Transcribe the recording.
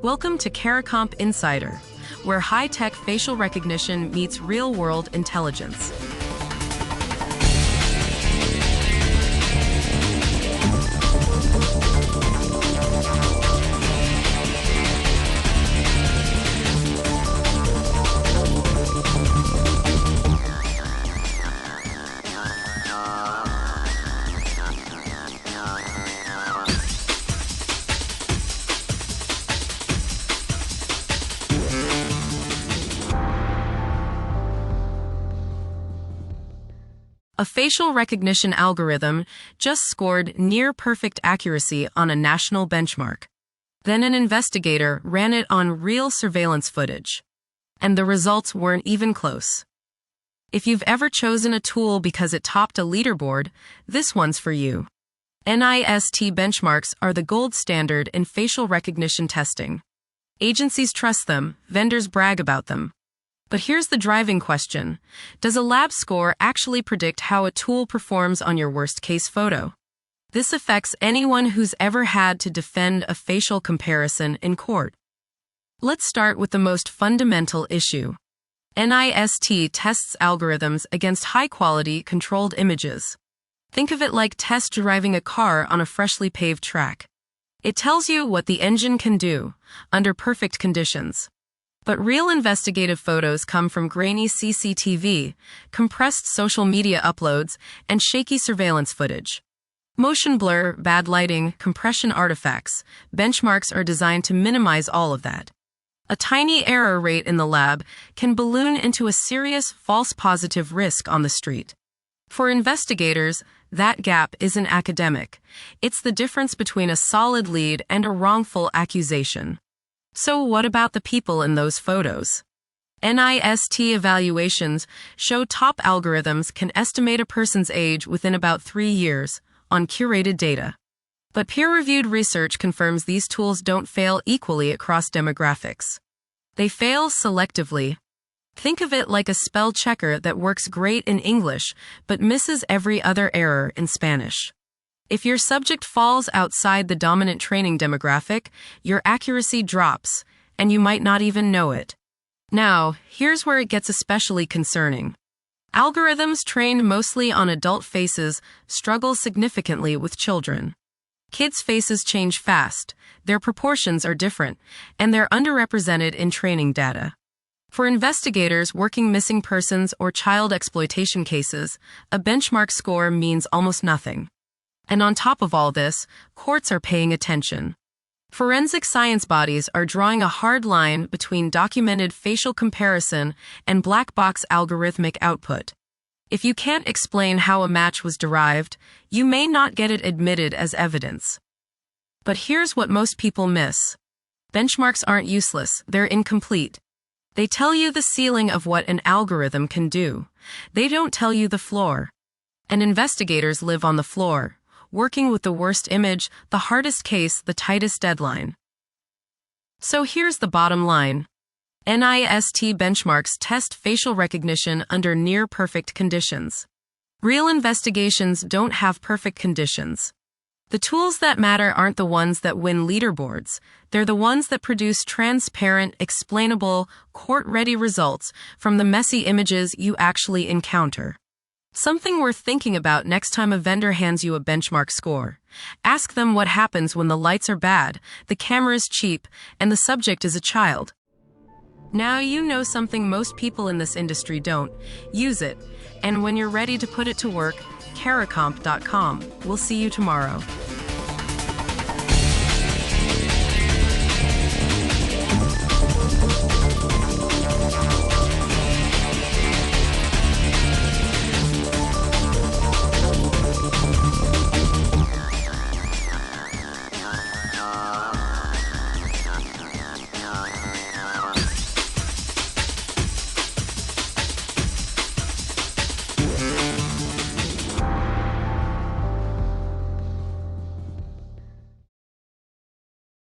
Welcome to CARICOMP Insider, where high-tech facial recognition meets real-world intelligence. A facial recognition algorithm just scored near-perfect accuracy on a national benchmark. Then an investigator ran it on real surveillance footage. And the results weren't even close. If you've ever chosen a tool because it topped a leaderboard, this one's for you. NIST benchmarks are the gold standard in facial recognition testing. Agencies trust them, vendors brag about them. But here's the driving question. Does a lab score actually predict how a tool performs on your worst-case photo? This affects anyone who's ever had to defend a facial comparison in court. Let's start with the most fundamental issue. NIST tests algorithms against high-quality, controlled images. Think of it like test driving a car on a freshly paved track. It tells you what the engine can do, under perfect conditions. But real investigative photos come from grainy CCTV, compressed social media uploads, and shaky surveillance footage. Motion blur, bad lighting, compression artifacts, benchmarks are designed to minimize all of that. A tiny error rate in the lab can balloon into a serious false positive risk on the street. For investigators, that gap isn't academic. It's the difference between a solid lead and a wrongful accusation. So what about the people in those photos? NIST evaluations show top algorithms can estimate a person's age within about 3 years on curated data. But peer-reviewed research confirms these tools don't fail equally across demographics. They fail selectively. Think of it like a spell checker that works great in English but misses every other error in Spanish. If your subject falls outside the dominant training demographic, your accuracy drops, and you might not even know it. Now, here's where it gets especially concerning. Algorithms trained mostly on adult faces struggle significantly with children. Kids' faces change fast, their proportions are different, and they're underrepresented in training data. For investigators working missing persons or child exploitation cases, a benchmark score means almost nothing. And on top of all this, courts are paying attention. Forensic science bodies are drawing a hard line between documented facial comparison and black box algorithmic output. If you can't explain how a match was derived, you may not get it admitted as evidence. But here's what most people miss. Benchmarks aren't useless, they're incomplete. They tell you the ceiling of what an algorithm can do. They don't tell you the floor. And investigators live on the floor, working with the worst image, the hardest case, the tightest deadline. So here's the bottom line. NIST benchmarks test facial recognition under near-perfect conditions. Real investigations don't have perfect conditions. The tools that matter aren't the ones that win leaderboards. They're the ones that produce transparent, explainable, court-ready results from the messy images you actually encounter. Something worth thinking about next time a vendor hands you a benchmark score. Ask them what happens when the lights are bad, the camera is cheap, and the subject is a child. Now you know something most people in this industry don't. Use it. And when you're ready to put it to work, caricomp.com. We'll see you tomorrow.